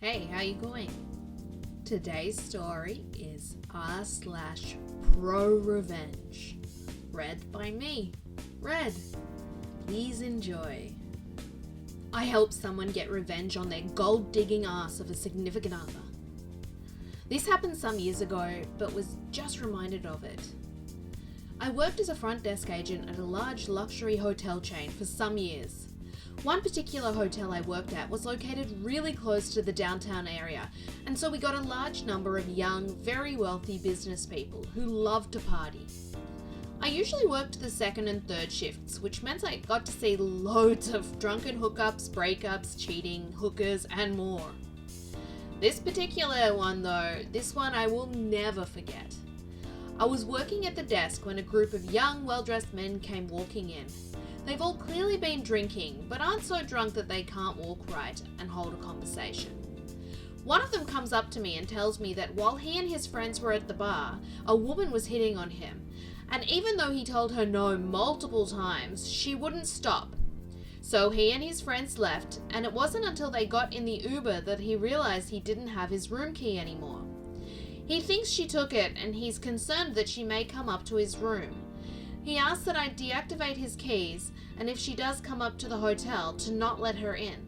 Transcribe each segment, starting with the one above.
Hey, how you going? Today's story is r/ProRevenge, read by me, Red. Please enjoy. I helped someone get revenge on their gold-digging ass of a significant other. This happened some years ago, but was just reminded of it. I worked as a front desk agent at a large luxury hotel chain for some years. One particular hotel I worked at was located really close to the downtown area, and so we got a large number of young, very wealthy business people who loved to party. I usually worked the second and third shifts, which meant I got to see loads of drunken hookups, breakups, cheating, hookers, and more. This particular one though, this one I will never forget. I was working at the desk when a group of young, well-dressed men came walking in. They've all clearly been drinking, but aren't so drunk that they can't walk right and hold a conversation. One of them comes up to me and tells me that while he and his friends were at the bar, a woman was hitting on him, and even though he told her no multiple times, she wouldn't stop. So he and his friends left, and it wasn't until they got in the Uber that he realized he didn't have his room key anymore. He thinks she took it, and he's concerned that she may come up to his room. He asks that I deactivate his keys, and if she does come up to the hotel, to not let her in.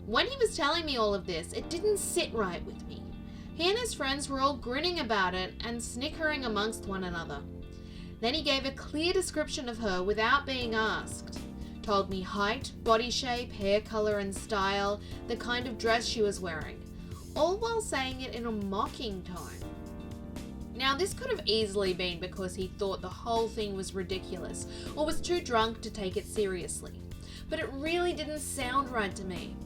When he was telling me all of this, it didn't sit right with me. He and his friends were all grinning about it and snickering amongst one another. Then he gave a clear description of her without being asked. Told me height, body shape, hair color and style, the kind of dress she was wearing, all while saying it in a mocking tone. Now, this could have easily been because he thought the whole thing was ridiculous or was too drunk to take it seriously, but it really didn't sound right to me.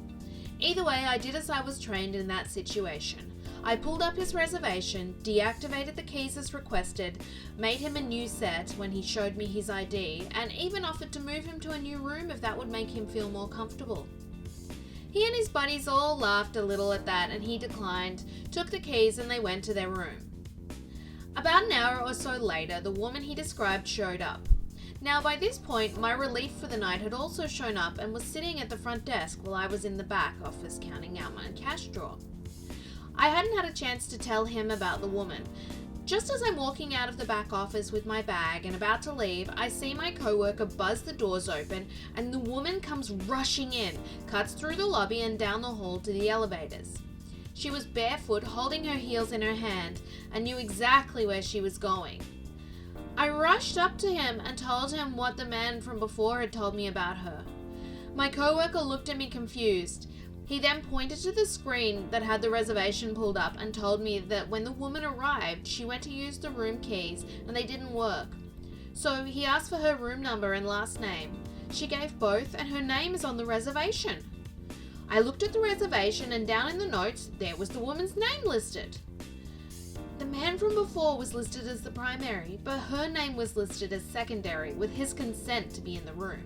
Either way, I did as I was trained in that situation. I pulled up his reservation, deactivated the keys as requested, made him a new set when he showed me his ID, and even offered to move him to a new room if that would make him feel more comfortable. He and his buddies all laughed a little at that, and he declined, took the keys, and they went to their room. About an hour or so later, the woman he described showed up. Now, by this point, my relief for the night had also shown up and was sitting at the front desk while I was in the back office counting out my cash drawer. I hadn't had a chance to tell him about the woman. Just as I'm walking out of the back office with my bag and about to leave, I see my coworker buzz the doors open and the woman comes rushing in, cuts through the lobby and down the hall to the elevators. She was barefoot, holding her heels in her hand, and knew exactly where she was going. I rushed up to him and told him what the man from before had told me about her. My coworker looked at me confused. He then pointed to the screen that had the reservation pulled up and told me that when the woman arrived, she went to use the room keys and they didn't work. So he asked for her room number and last name. She gave both and her name is on the reservation. I looked at the reservation and down in the notes, there was the woman's name listed. The man from before was listed as the primary, but her name was listed as secondary with his consent to be in the room.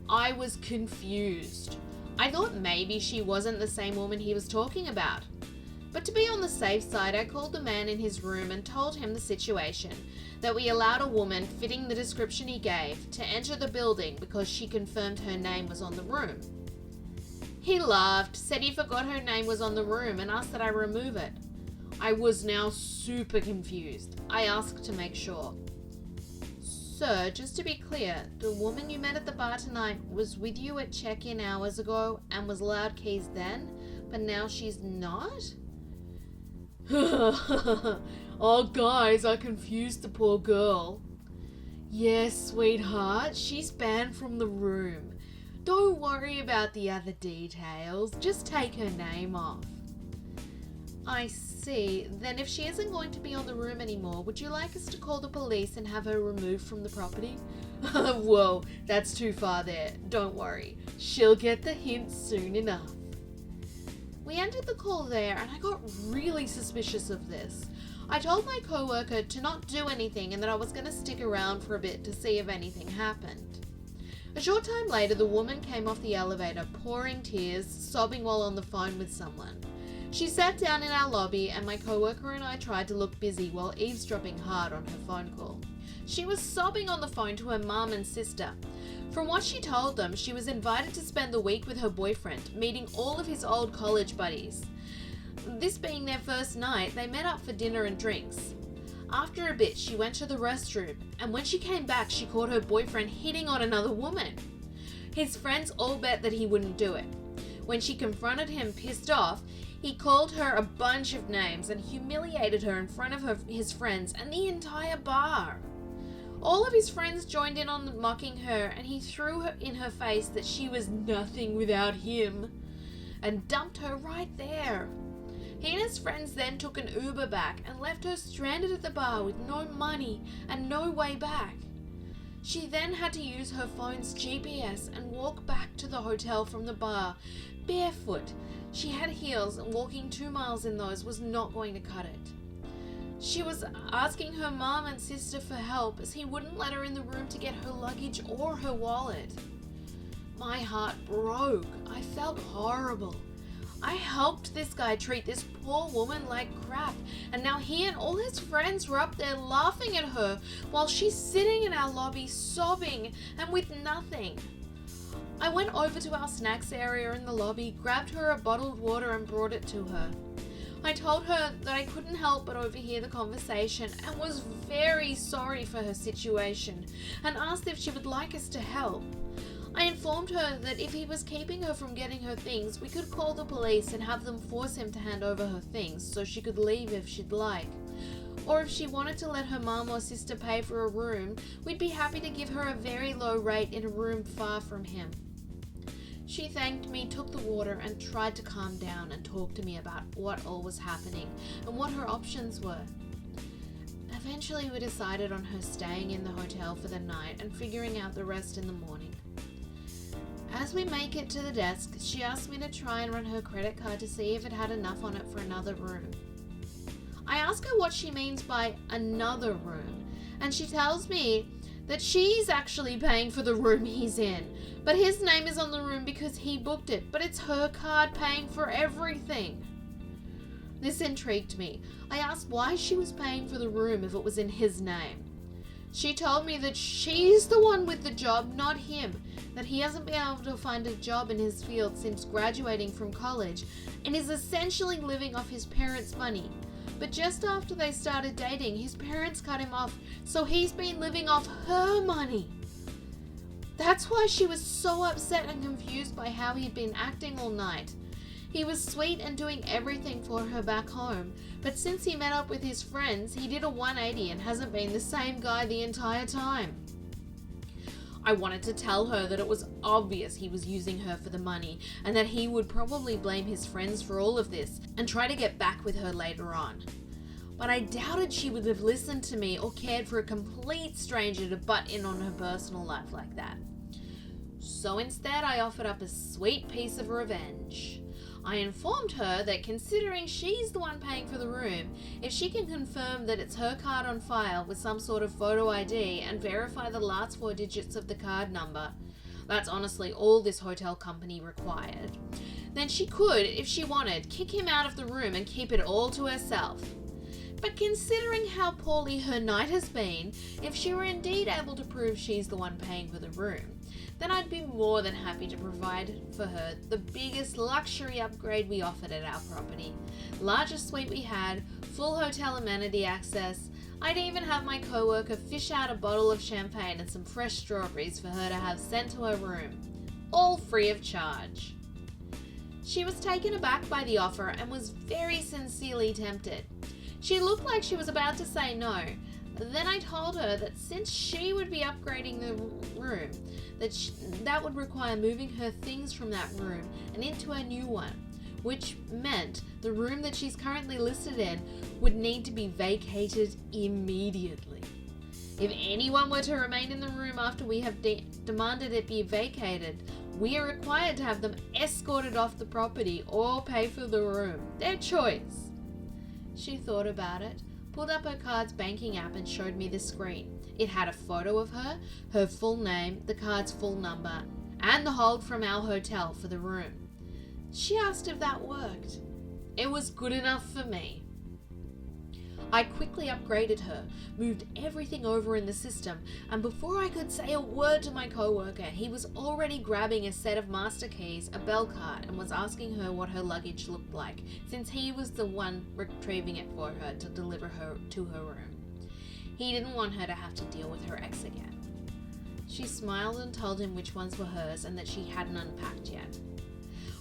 I was confused. I thought maybe she wasn't the same woman he was talking about. But to be on the safe side, I called the man in his room and told him the situation, that we allowed a woman fitting the description he gave to enter the building because she confirmed her name was on the room. He laughed, said he forgot her name was on the room and asked that I remove it. I was now super confused. I asked to make sure. Sir, just to be clear, the woman you met at the bar tonight was with you at check-in hours ago and was allowed keys then, but now she's not? Oh, guys, I confused the poor girl. Yes, sweetheart, she's banned from the room. Don't worry about the other details, just take her name off. I see. Then if she isn't going to be on the room anymore, would you like us to call the police and have her removed from the property? Whoa, that's too far there. Don't worry. She'll get the hint soon enough. We ended the call there and I got really suspicious of this. I told my coworker to not do anything and that I was going to stick around for a bit to see if anything happened. A short time later, the woman came off the elevator, pouring tears, sobbing while on the phone with someone. She sat down in our lobby and my coworker and I tried to look busy while eavesdropping hard on her phone call. She was sobbing on the phone to her mum and sister. From what she told them, she was invited to spend the week with her boyfriend, meeting all of his old college buddies. This being their first night, they met up for dinner and drinks. After a bit, she went to the restroom, and when she came back, she caught her boyfriend hitting on another woman. His friends all bet that he wouldn't do it. When she confronted him, pissed off, he called her a bunch of names and humiliated her in front of his friends and the entire bar. All of his friends joined in on mocking her, and he threw her in her face that she was nothing without him and dumped her right there. He and his friends then took an Uber back and left her stranded at the bar with no money and no way back. She then had to use her phone's GPS and walk back to the hotel from the bar, barefoot. She had heels, and walking 2 miles in those was not going to cut it. She was asking her mom and sister for help as he wouldn't let her in the room to get her luggage or her wallet. My heart broke. I felt horrible. I helped this guy treat this poor woman like crap, and now he and all his friends were up there laughing at her while she's sitting in our lobby sobbing and with nothing. I went over to our snacks area in the lobby, grabbed her a bottled water and brought it to her. I told her that I couldn't help but overhear the conversation and was very sorry for her situation and asked if she would like us to help. I informed her that if he was keeping her from getting her things, we could call the police and have them force him to hand over her things so she could leave if she'd like. Or if she wanted to let her mum or sister pay for a room, we'd be happy to give her a very low rate in a room far from him. She thanked me, took the water, and tried to calm down and talk to me about what all was happening and what her options were. Eventually we decided on her staying in the hotel for the night and figuring out the rest in the morning. As we make it to the desk, she asked me to try and run her credit card to see if it had enough on it for another room. I ask her what she means by another room, and she tells me that she's actually paying for the room he's in, but his name is on the room because he booked it, but it's her card paying for everything. This intrigued me. I asked why she was paying for the room if it was in his name. She told me that she's the one with the job, not him, that he hasn't been able to find a job in his field since graduating from college and is essentially living off his parents' money. But just after they started dating, his parents cut him off, so he's been living off her money. That's why she was so upset and confused by how he'd been acting all night. He was sweet and doing everything for her back home, but since he met up with his friends, he did a 180 and hasn't been the same guy the entire time. I wanted to tell her that it was obvious he was using her for the money and that he would probably blame his friends for all of this and try to get back with her later on. But I doubted she would have listened to me or cared for a complete stranger to butt in on her personal life like that. So instead, I offered up a sweet piece of revenge. I informed her that considering she's the one paying for the room, if she can confirm that it's her card on file with some sort of photo ID and verify the last 4 digits of the card number, that's honestly all this hotel company required, then she could, if she wanted, kick him out of the room and keep it all to herself. But considering how poorly her night has been, if she were indeed able to prove she's the one paying for the room, then I'd be more than happy to provide for her the biggest luxury upgrade we offered at our property. Largest suite we had, full hotel amenity access. I'd even have my co-worker fish out a bottle of champagne and some fresh strawberries for her to have sent to her room. All free of charge. She was taken aback by the offer and was very sincerely tempted. She looked like she was about to say no. Then I told her that since she would be upgrading the room, that would require moving her things from that room and into a new one, which meant the room that she's currently listed in would need to be vacated immediately. If anyone were to remain in the room after we have demanded it be vacated, we are required to have them escorted off the property or pay for the room. Their choice. She thought about it, pulled up her card's banking app and showed me the screen. It had a photo of her, her full name, the card's full number, and the hold from our hotel for the room. She asked if that worked. It was good enough for me. I quickly upgraded her, moved everything over in the system, and before I could say a word to my coworker, he was already grabbing a set of master keys, a bell cart, and was asking her what her luggage looked like, since he was the one retrieving it for her to deliver her to her room. He didn't want her to have to deal with her ex again. She smiled and told him which ones were hers and that she hadn't unpacked yet.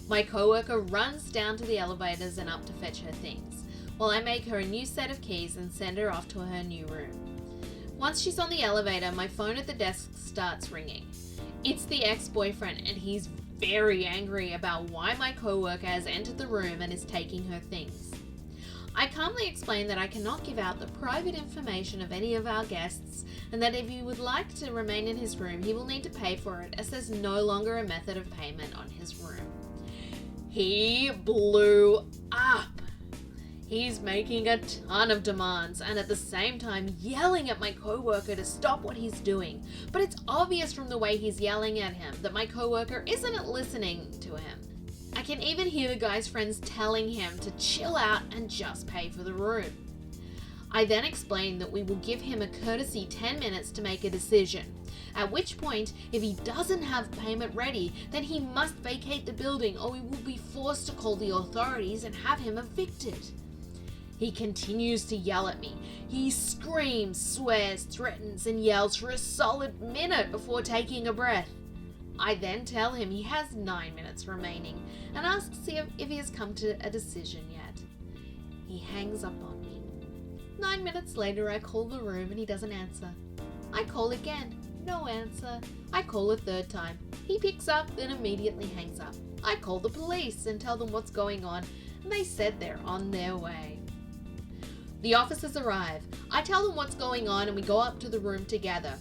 My coworker runs down to the elevators and up to fetch her things, while I make her a new set of keys and send her off to her new room. Once she's on the elevator, my phone at the desk starts ringing. It's the ex-boyfriend, and he's very angry about why my coworker has entered the room and is taking her things. I calmly explain that I cannot give out the private information of any of our guests, and that if he would like to remain in his room, he will need to pay for it, as there's no longer a method of payment on his room. He blew up. He's making a ton of demands and at the same time yelling at my coworker to stop what he's doing. But it's obvious from the way he's yelling at him that my coworker isn't listening to him. I can even hear the guy's friends telling him to chill out and just pay for the room. I then explain that we will give him a courtesy 10 minutes to make a decision, at which point, if he doesn't have payment ready, then he must vacate the building or we will be forced to call the authorities and have him evicted. He continues to yell at me. He screams, swears, threatens, and yells for a solid minute before taking a breath. I then tell him he has 9 minutes remaining and asks if he has come to a decision yet. He hangs up on me. 9 minutes later, I call the room and he doesn't answer. I call again. No answer. I call a third time. He picks up, then immediately hangs up. I call the police and tell them what's going on, and they said they're on their way. The officers arrive. I tell them what's going on and we go up to the room together.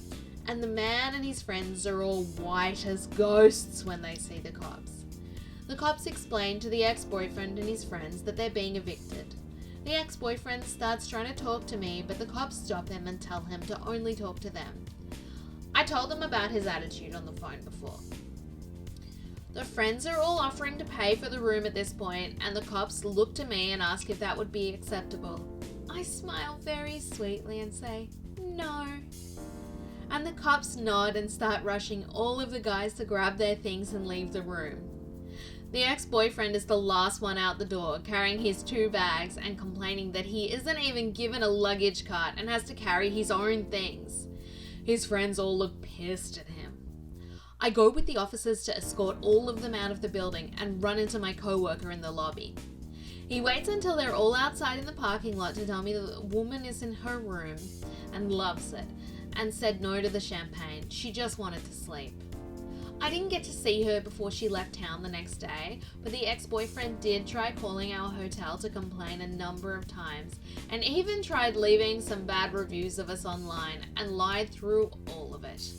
And the man and his friends are all white as ghosts when they see the cops. The cops explain to the ex-boyfriend and his friends that they're being evicted. The ex-boyfriend starts trying to talk to me, but the cops stop him and tell him to only talk to them. I told them about his attitude on the phone before. The friends are all offering to pay for the room at this point, and the cops look to me and ask if that would be acceptable. I smile very sweetly and say, no. And the cops nod and start rushing all of the guys to grab their things and leave the room. The ex-boyfriend is the last one out the door, carrying his 2 bags and complaining that he isn't even given a luggage cart and has to carry his own things. His friends all look pissed at him. I go with the officers to escort all of them out of the building and run into my coworker in the lobby. He waits until they're all outside in the parking lot to tell me that the woman is in her room and loves it, and said no to the champagne. She just wanted to sleep. I didn't get to see her before she left town the next day, but the ex-boyfriend did try calling our hotel to complain a number of times, and even tried leaving some bad reviews of us online and lied through all of it.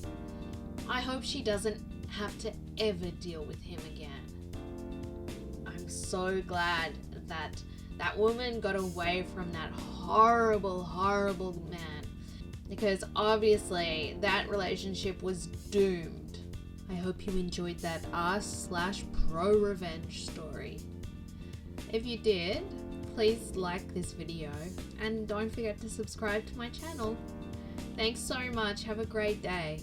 I hope she doesn't have to ever deal with him again. I'm so glad that that woman got away from that horrible, horrible man, because obviously that relationship was doomed. I hope you enjoyed that r/ProRevenge story. If you did, please like this video and don't forget to subscribe to my channel. Thanks so much. Have a great day.